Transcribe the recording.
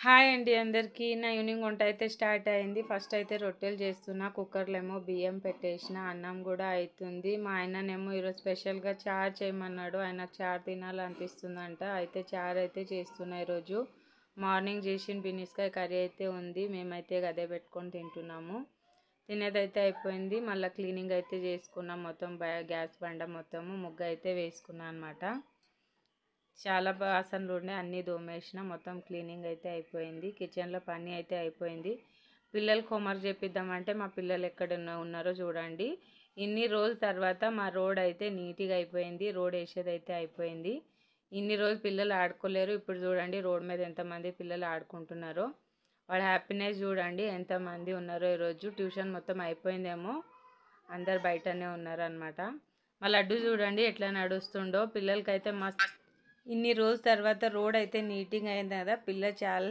Hi అండి అందరికీ. నా ఈవినింగ్ వంట అయితే స్టార్ట్ అయింది. ఫస్ట్ అయితే రొట్టెలు చేస్తున్నా. కుక్కర్లో ఏమో బియ్యం పెట్టేసిన. అన్నం కూడా అవుతుంది. మా ఆయననేమో ఈరోజు స్పెషల్గా చారు చేయమన్నాడు. ఆయనకు చారు తినాలనిపిస్తుందంట. అయితే చారు అయితే చేస్తున్నా ఈరోజు. మార్నింగ్ చేసిన బినిస్కాయ కర్రీ అయితే ఉంది. మేమైతే అదే పెట్టుకొని తింటున్నాము. తినేదైతే అయిపోయింది. మళ్ళీ క్లీనింగ్ అయితే చేసుకున్నాం. మొత్తం గ్యాస్ బండ మొత్తము ముగ్గు అయితే వేసుకున్నాను అనమాట. చాలా బాసనలు ఉండే అన్నీ దోమేసిన. మొత్తం క్లీనింగ్ అయితే అయిపోయింది. కిచెన్లో పని అయితే అయిపోయింది. పిల్లలకు హోంవర్క్ చేపిద్దామంటే మా పిల్లలు ఎక్కడ ఉన్నారో చూడండి. ఇన్ని రోజుల తర్వాత మా రోడ్ అయితే నీట్గా అయిపోయింది. రోడ్ వేసేది అయితే అయిపోయింది. ఇన్ని రోజులు పిల్లలు ఆడుకోలేరు. ఇప్పుడు చూడండి రోడ్ మీద ఎంతమంది పిల్లలు ఆడుకుంటున్నారో. వాళ్ళ హ్యాపీనెస్ చూడండి ఎంతమంది ఉన్నారో. ఈరోజు ట్యూషన్ మొత్తం అయిపోయిందేమో. అందరు బయటనే ఉన్నారు అనమాట. మా లడ్డు చూడండి ఎట్లా నడుస్తుండో. పిల్లలకైతే మస్తు ఇన్ని రోజుల తర్వాత రోడ్ అయితే నీట్గా అయింది కదా. పిల్లలు చాలా